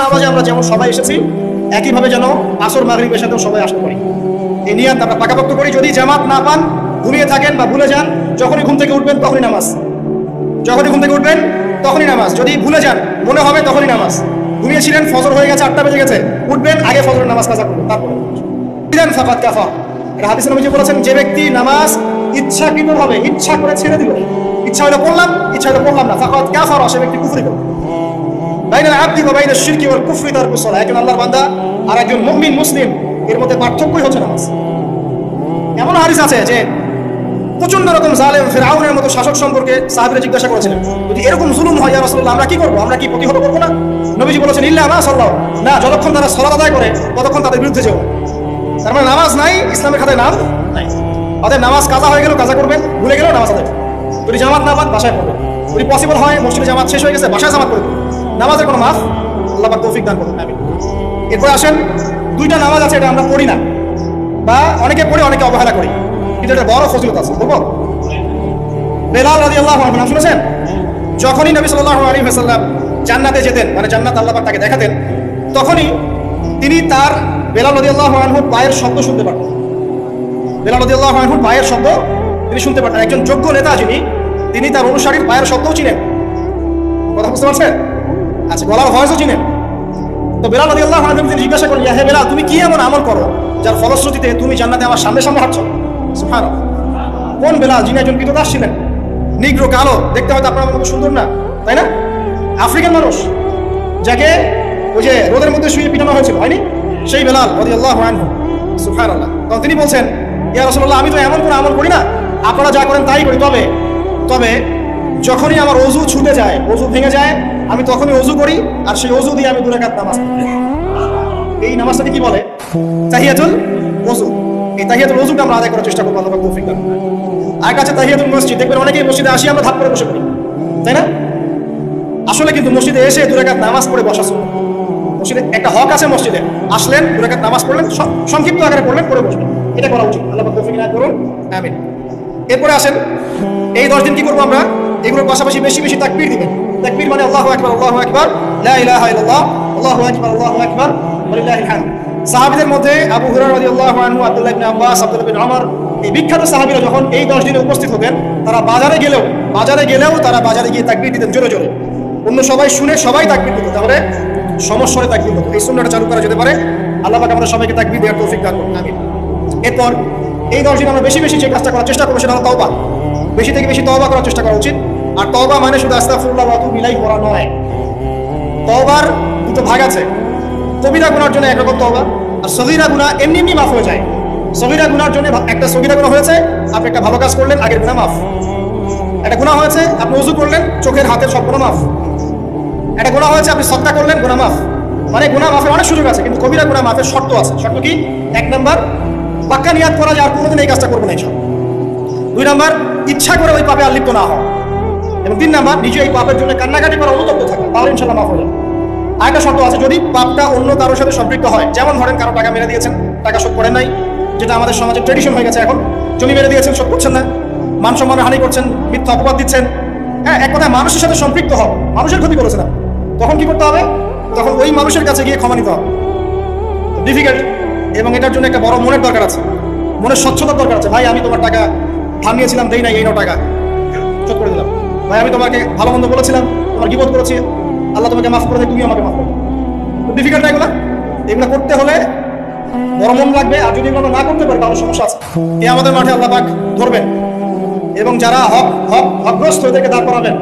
নামাজে আমরা যেমন সবাই এসেছি একইভাবে যেন আসর মাগরিবের সাথেও সবাই আসতে পারি, এই নিয়ত আমরা পাকাপোক্ত করি। যদি জামাত না পান, ঘুমিয়ে থাকেন বা ভুলে যান, যখনই ঘুম থেকে উঠবেন তখনই নামাজ, যখনই ঘুম থেকে উঠবেন তখনই নামাজ। যদি ভুলে যান, মনে হবে তখনই নামাজ। ঘুমিয়েছিলেন, ফজর হয়ে গেছে, 8টা বেজে গেছে, উঠবেন, আগে ফজরের নামাজ কাজা করবেন, তারপরে ফাকাত কাফা। এটা হাদিসে নবী বলেছেন, যে ব্যক্তি নামাজ ইচ্ছাকৃতভাবে ইচ্ছা করে ছেড়ে দিল, ইচ্ছা হলে পড়লাম, ইচ্ছা হলে পড়লাম না, ফাকাত কাফারা, সে ব্যক্তি কুফরি করবে। বাইনাল আবদি ওয়া বাইনাশ শিরকি ওয়াল কুফরি তারকুস সালাহ। একজন আল্লাহর বান্দা আর একজন মুমিন মুসলিম, এর মধ্যে পার্থক্যই হচ্ছে নামাজ। এমন হাদিস আছে যে প্রচন্ড রকম জালেম ফিরআউনের মতো শাসক সম্পর্কে সাহাবীরা জিজ্ঞাসা করেছিলেন, যদি এরকম জুলুম হয় ইয়া রাসূলুল্লাহ, আমরা কি করব? আমরা কি প্রতিহত করব না? নবীজি বলেছেন, ইল্লা মা সাল্লাল্লাহু, না, যতক্ষণ তারা সালাত আদায় করে ততক্ষণ তাদের বিরুদ্ধে যেও। তার মানে নামাজ নাই, ইসলামের খাতায় নাম নাই। তাদের নামাজ কাজা হয়ে গেল কাজা করবেন, ভুলে গেলেও নামাজ আদায়। যদি জামাত না পান, বাসায় পড়বেন। যদি পসিবল হয় মসজিদে জামাত শেষ হয়ে গেছে, বাসায় জামাত করবেন। নামাজের কোনো মাফ, আল্লাহ পাক তৌফিক দান করুন, আমিন। এরপর আসেন, দুইটা নামাজ আছে, এটা আমরা পড়ি না, বা অনেকে পড়ে অনেকে অবহেলা করি, কিন্তু এটা বড় ফজিলত আছে। বলবো, বেলাল রাদিয়াল্লাহু আনহু নাম শুনেছেন? যখনই নবী সাল্লাল্লাহু আলাইহি ওয়াসাল্লাম জান্নাতে যেতেন, মানে জান্নাত আল্লাহ পাক তাকে দেখাতেন, তখনই তিনি তার বেলাল রাদিয়াল্লাহু আনহুর পায়ের শব্দ শুনতে পারতেন। বেলাল রাদিয়াল্লাহু আনহুর পায়ের শব্দ তিনি শুনতে পারতেন। একজন যোগ্য নেতা যিনি, তিনি তার অনুসারীর পায়ের শব্দও চিনেন। কথা বুঝতে পারছেন? আচ্ছা, গলার ভয়েসও চিনেন। তো বেলাল রাদিয়াল্লাহু আনহু তিনি জিজ্ঞাসা করেন, ইয়া হে বেলাল, তুমি কি এমন আমল করো যার ফলশ্রুতিতে তুমি জান্নাতে আমার সামনে সামনে হাঁটছো? সুবহানাল্লাহ। কোন বেলাল? যিনি একজন কৃতদাস ছিলেন, নিগ্রো, কালো, দেখতে হয়তো আপনার মতো সুন্দর না, তাই না? আফ্রিকান মানুষ, যাকে ওই যে রোদের মধ্যে শুয়ে পিটানো হয়েছিল, হয়নি? সেই বেলাল রাদিয়াল্লাহু আনহু, সুবহানাল্লাহ। তখন তিনি বলছেন, ইয়া রাসূলুল্লাহ, আমি তো এমন কোনো আমল করি না, আপনারা যা করেন তাই করি, তবে যখনই আমার ওযু ছুটে যায়, ওযু ভেঙে যায়, আমি তখনই ওযু করি, আর সেই ওযু দিয়ে আমি 2 রাকাত নামাজ পড়ি। এই নামাজটাকে কি বলে? তাহিয়াতুল ওযু। এই তাহিয়াতুল ওযুটা আমরা আদায় করার চেষ্টা করব, আল্লাহ পাক তৌফিক দান করুন। আর কাছে তাহিয়াতুল মসজিদ, দেখবেন অনেকেই মসজিদে আসি আমরা ধাপ করে বসে পড়ি, তাই না? আসলে কিন্তু মসজিদে এসে 2 রাকাত নামাজ পড়ে বসা সুন্নাত। মসজিদে একটা হক আছে, মসজিদে আসলেন, 2 রাকাত নামাজ পড়লেন, সংক্ষিপ্ত আকারে পড়লেন, পড়ে বসবেন, এটা করা উচিত। আল্লাহ পাক তৌফিক দান করুন, আমিন। এরপরে আসেন, এই 10 দিন কি করবো আমরা? এগুলোর পাশাপাশি বেশি বেশি তাকবীর দিবেন। তাকবীর মানে আল্লাহু আকবার, আল্লাহু আকবার, লা ইলাহা ইল্লাল্লাহ, আল্লাহু আকবার, আল্লাহু আকবার, ওয়ালিল্লাহিল হামদ। সাহাবীদের মধ্যে আবু হুরায়রা রাদিয়াল্লাহু আনহু, আব্দুল্লাহ ইবনে আব্বাস, আব্দুল্লাহ ইবনে ওমর, এই বিখ্যাত সাহাবীরা যখন এই 10 দিনে উপস্থিত হতেন, তারা বাজারে গেলেও তারা বাজারে গিয়ে তাকবীর দিতেন জোরে জোরে। অন্য সবাই শুনে সবাই তাকবীর দিত, তাহলে সমস্বরে তাকবীর হতো। এই সুন্নাহটা চালু করা যেতে পারে। আল্লাহ পাক আমাদের সবাইকে তাকবীর দেওয়ার তৌফিক দান করুন, আমিন। এরপর এই 10 দিন আমরা বেশি বেশি যে কাজটা করার চেষ্টা করবো, সেটা হলো তওবা। বেশি থেকে বেশি তওবা করার চেষ্টা করা উচিত। আর তওবা মানে শুধু আস্তাগফিরুল্লাহ ওয়া আতুবু ইলাইহি করা নয়। তওবার দুটো ভাগ আছে। কবিরা গুনার জন্য একরকম তওবা, আর সগীরা গুনাহ এমনি এমনি মাফ হয়ে যায়। সগীরা গুনার জন্য একটা সগীরা গুনাহ হয়েছে, আপনি একটা ভালো কাজ করলেন, আগের গুনাহ মাফ। একটা গুনাহ হয়েছে, আপনি ওযু করলেন, চোখের হাতের সব গুনাহ মাফ। একটা গুনাহ হয়েছে, আপনি সাদকা করলেন, গুনাহ মাফ। মানে গুনাহ মাফের অনেক সুযোগ আছে, কিন্তু কবিরা গুনাহ মাফের শর্ত আছে। শর্ত কি? 1 নাম্বার, পাক্কা নিয়াত করা যে আর কোনোদিন এই কাজটা করবো না ইনশাআল্লাহ। 2 নাম্বার, ইচ্ছা করে ওই পাপে আর লিপ্ত না হওয়া। এবং 3 নাম্বার, নিজে এই পাপের জন্য কান্নাকাটি করা, অনুতপ্ত থাকা, তাহলে ইনশাআল্লাহ মাফ হয়ে যাবে। আরেকটা শর্ত আছে, যদি পাপটা অন্য কারোর সাথে সম্পৃক্ত হয়, যেমন ধরেন কারো টাকা মেরে দিয়েছেন, টাকা শোধ করেন নাই, যেটা আমাদের সমাজে ট্রেডিশন হয়ে গেছে এখন, জমি মেরে দিয়েছেন, শোধ করছেন না, মান সম্মানের হানি করছেন, মিথ্যা অপবাদ দিচ্ছেন, হ্যাঁ, এক কথায় মানুষের সাথে সম্পৃক্ত হও, মানুষের ক্ষতি করেছেন, তখন কি করতে হবে? তখন ওই মানুষের কাছে গিয়ে ক্ষমা নিতে হবে। ডিফিকাল্ট, এবং এটার জন্য একটা বড় মনের দরকার আছে, মনের স্বচ্ছতার দরকার আছে। ভাই, আমি তোমার টাকা ধার নিয়েছিলাম, দেই নাই, এই নাও টাকা, শোধ করে দিলাম। ভাই, আমি তোমাকে ভালো মন্দ বলেছিলাম, তোমার গীবত করেছি, আল্লাহ তোমাকে মাফ করে দেয়, তুমি আমাকে মাফ করো। ডিফিকাল্ট এগুলো করতে হলে বড় মন লাগবে। আর যদি এগুলো না করতে পারে, তাহলে সমস্যা আছে। আমাদের মাঠে আল্লাহ পাক ধরবেন, এবং যারা হকগ্রস্ত এদেরকে দাঁড় করাবেন।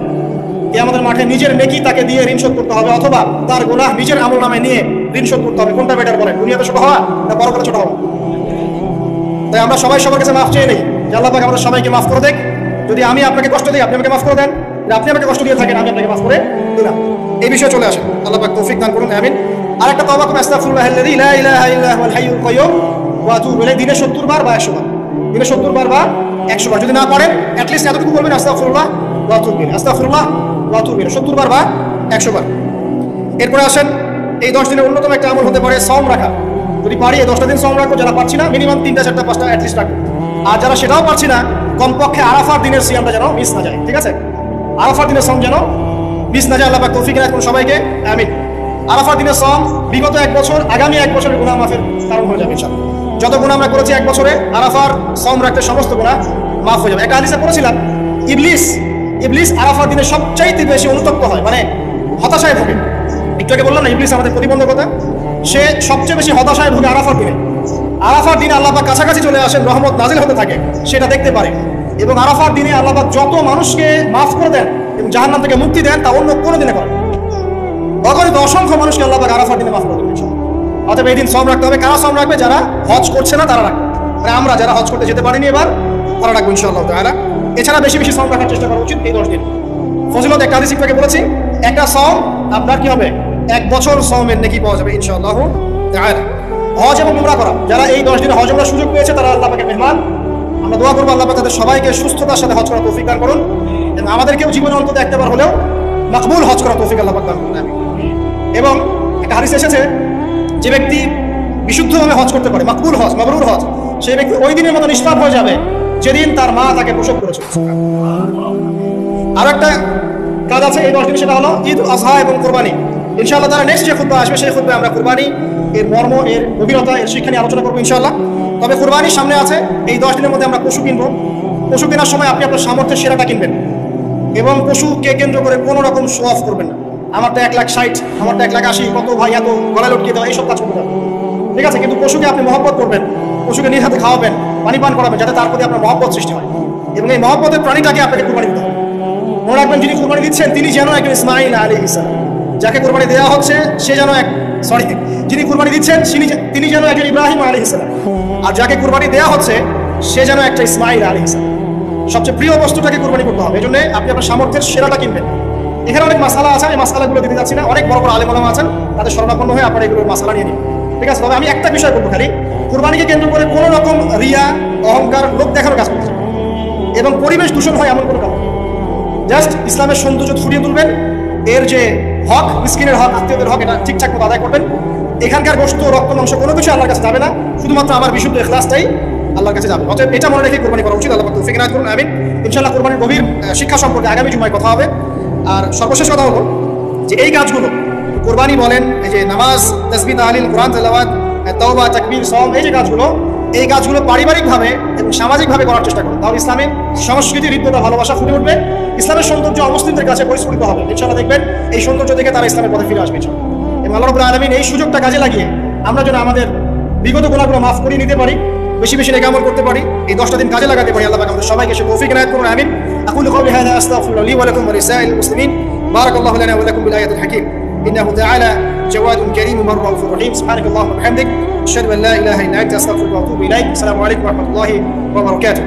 আমাদের মাঠে নিজের নেকি তাকে দিয়ে ঋণ শোধ করতে হবে, অথবা তার গুনাহ নিজের আমল নামে নিয়ে ঋণ শোধ করতে হবে। কোনটা বেটার বলেন? দুনিয়াতে ছোট হওয়া না পরকালে ছোট হওয়া? তাই আমরা সবাই সবার কাছে মাফ চেয়ে নেই, যে আল্লাহ পাক আমাদের সবাইকে মাফ করে দেখ। যদি আমি আপনাকে কষ্ট দিই, আপনি আমাকে মাফ করে দেন। আপনি আমাকে কষ্ট দিয়ে থাকেন, আমি আপনাকে মাফ করে দিলাম। এই বিষয়ে চলে আসেন, আল্লাহ পাক তৌফিক দান করুন, আমিন। আরেকটা তওবা করুন, আস্তাগফিরুল্লাহাল্লাযী লা ইলাহা ইল্লা হুয়াল হাইয়ুল কাইয়্যুম ওয়া আতুবু ইলাইহি, দিনে 70 বার বা 100 বার, দিনে 70 বার বা 100 বার। যদি না পারেন, অ্যাট লিস্ট এতটুকু বলবেন, আস্তাগফিরুল্লাহ ওয়া আতুবু ইলাইহি, আস্তাগফিরুল্লাহ ওয়া আতুবু ইলাইহি, 70 বার বা 100 বার। এরপরে আসেন, এই 10 দিনের অন্যতম একটা আমল হতে পারে সওম রাখা। যদি পারি এই 10টা দিন সওম রাখবো। যারা পারছি না, মিনিমাম 3টা 4টা 5টা অ্যাট লিস্ট রাখবো। আর যারা সেটাও পারছি না, কমপক্ষে আরাফার দিনের সিয়ামটা যেন মিস না যায়, ঠিক আছে? আরাফার দিনের সওম যেন মিস না যায়। আল্লাহ পাক তৌফিক দান করুন সবাইকে, আমিন। আরাফার দিনে সওম বিগত 1 বছর আগামী 1 বছরের গুনাহ মাফের কারণ হয়ে যাবে ইনশাআল্লাহ। যত গুনাহ আমরা করেছি 1 বছরে আরাফার সওম রাখতে সমস্ত গুনাহ মাফ হয়ে যাবে। একটা হাদিসে পড়েছিলাম ইবলিস আরাফার দিনে সবচাইতে বেশি অনুতপ্ত হয়, মানে হতাশায় ভোগে। একটু আগে বললাম না ইবলিস আমাদের প্রতিবন্ধকতা, সে সবচেয়ে বেশি হতাশায় ভোগে আরাফার দিনে। আরাফার দিনে আল্লাহ পাক কাছাকাছি চলে আসেন, রহমত নাজিল হতে থাকে, সেটা দেখতে পারে। এবং আরাফার দিনে আল্লাহ পাক যত মানুষকে মাফ করে দেন এবং জাহান্নাম থেকে মুক্তি দেন তা অন্য কোনো দিনে করেন। অগণিত অসংখ্য মানুষকে আল্লাহ পাক আরাফার দিনে মাফ করে দেবেন। অতএব এই দিন সওম রাখতে হবে। কারা সওম রাখবে? যারা হজ করছে না তারা রাখবে, মানে আমরা যারা হজ করতে যেতে পারিনি এবার তারা রাখবো ইনশাআল্লাহ তাআলা। এছাড়া বেশি বেশি সওম রাখার চেষ্টা করা উচিত এই 10 দিন। ফজিলত একটা হাদিস থেকে বলেছি, একটা সওম আপনার কি হবে? 1 বছর সওমের নেকি পাওয়া যাবে ইনশাআল্লাহ তাআলা। হজ এবং উমরা করা, যারা এই 10 দিনে হজ উমরা সুযোগ পেয়েছে তারা আল্লাহ পাকের মেহমান। আমরা দোয়া করবো আল্লাহ পাক তাদের সবাইকে সুস্থতার সাথে হজ করার তৌফিক দান করুন এবং আমাদেরকেও জীবনে অন্তত একবার হলেও মাকবুল হজ করার তৌফিক আল্লাহ পাক দান করুন। এবং একটা হাদিস এসেছে, যে ব্যক্তি বিশুদ্ধভাবে হজ করতে পারে, মাকবুল হজ, মাবরুর হজ, সেই ব্যক্তি ওই দিনের মতো নিষ্পাপ হয়ে যাবে যেদিন তার মা তাকে প্রসব করেছে। আর একটা কাজ আছে এই 10 দিন, সেটা হলো ঈদ আজহা এবং কুরবানি। ইনশাআল্লাহ তারা নেক্সট যে খুতবা আসবে সেই খুতবায় আমরা কুরবানি, এর মর্ম, এর গভীরতা, এর শিক্ষা নিয়ে আলোচনা করবো ইনশাআল্লাহ। তবে কুরবানির সামনে আছে, এই 10 দিনের মধ্যে আমরা পশু কিনবো। পশু কেনার সময় আপনি আপনার সামর্থ্যের সেরাটা কিনবেন এবং পশুকে কেন্দ্র করে কোনো রকম শো অফ করবেন না। আমারটা 1,60,000, আমারটা 1,80,000, কত ভাই এত গলায় লটকিয়ে দেওয়া, এইসব কাজ করতে হবে, ঠিক আছে? কিন্তু পশুকে আপনি মহব্বত করবেন, পশুকে নিজ হাতে খাওয়াবেন, পানি পান করাবেন, যাতে তার প্রতি আপনার মহব্বত সৃষ্টি হয়। এবং এই মহব্বতের প্রাণীটাকে আপনাকে কুরবানি দিতে হবে। মনে রাখবেন, যিনি কুরবানি দিচ্ছেন তিনি যেন একজন ইসমাঈল আলাইহিস সালাম, যাকে কুরবানি দেওয়া হচ্ছে সে যেন যিনি কুরবানি দিচ্ছেন তিনি যেন একজন ইব্রাহিম আলাইহিস সালাম, আর যাকে কুরবানি দেওয়া হচ্ছে সে যেন একটা ইসমাঈল আলাইহিস সালাম। সবচেয়ে প্রিয় বস্তুটাকে কুরবানি করতে হবে। এই জন্য আপনি আপনার সামর্থ্যের সেরাটা কিনবেন। এখানে অনেক মাসালা আছে, এই মাসালাগুলো দিতে যাচ্ছি না। অনেক বড় বড় আলেম ওলামা আছেন, তাদের শরণাপন্ন হয়ে আপনারা এগুলোর মাসালা নিয়ে নিন, ঠিক আছে? তবে আমি একটা বিষয় বলবো, খালি কুরবানিকে কেন্দ্র করে কোনো রকম রিয়া, অহংকার, লোক দেখানোর কাজ করতে এবং পরিবেশ দূষণ হয় এমন কোনো কাজ। জাস্ট ইসলামের সৌন্দর্য ফুটিয়ে তুলবেন, এর যে হক, মিসকিনের হক, আত্মীয়দের হক, এটা ঠিকঠাক মতো আদায় করবেন। এখানকার গোশত, রক্ত, মাংস কোনো কিছু আল্লাহর কাছে যাবে না, শুধুমাত্র আমার বিশুদ্ধ ইখলাসটাই আল্লাহর কাছে যাবে। অতএব এটা মনে রেখে কুরবানি করা উচিত। আল্লাহ পাক তৌফিক এনায়েত করুন, আমিন। ইনশাআল্লাহ কুরবানির গভীর শিক্ষা সম্পর্কে আগামী জুমায় কথা হবে। আর সর্বশেষ কথা হলো যে এই কাজগুলো, কুরবানি বলেন, এই যে নামাজ, তাসবিহ, তাহলিল, কোরআন তেলাওয়াত, তাওবা, তাকবীর, সওম, এই কাজগুলো পারিবারিকভাবে এবং সামাজিকভাবে করার চেষ্টা করুন। তাহলে ইসলামের সংস্কৃতি, হৃদ্যতা, ভালোবাসা ফুটে উঠবে। ইসলামের সৌন্দর্য অমুসলিমদের কাছে পরিস্ফুটিত হবে। ইনশাআল্লাহ দেখবেন এই সৌন্দর্য দেখে তারা ইসলামের পথে ফিরে আসবে ইনশাআল্লাহ। এবং আল্লাহ রাব্বুল আলামিন এই সুযোগটা কাজে লাগিয়ে আমরা যেন আমাদের বিগত গুনাহগুলো মাফ করে নিতে পারি, বেশি বেশি নেক আমল করতে পারি, এই 10টা দিন কাজে লাগাতে পারি। আল্লাহ পাক আমাদের সবাইকে সে তৌফিক এনায়েত করুন, আমিন। আকুলু কওলি হাযা আস্তাগফিরুল্লাহ লি ওয়া লাকুম ওয়া লিসাইরিল মুসলিমিন। বারাকাল্লাহু লানা ওয়া লাকুম বিল আয়াতিল হাকীম। إنه تعالى جواد كريم رؤوف رحيم. سبحانك اللهم وبحمدك أشهد أن لا إله إلا أنت أستغفرك وأتوب إليك. السلام عليكم ورحمة الله وبركاته.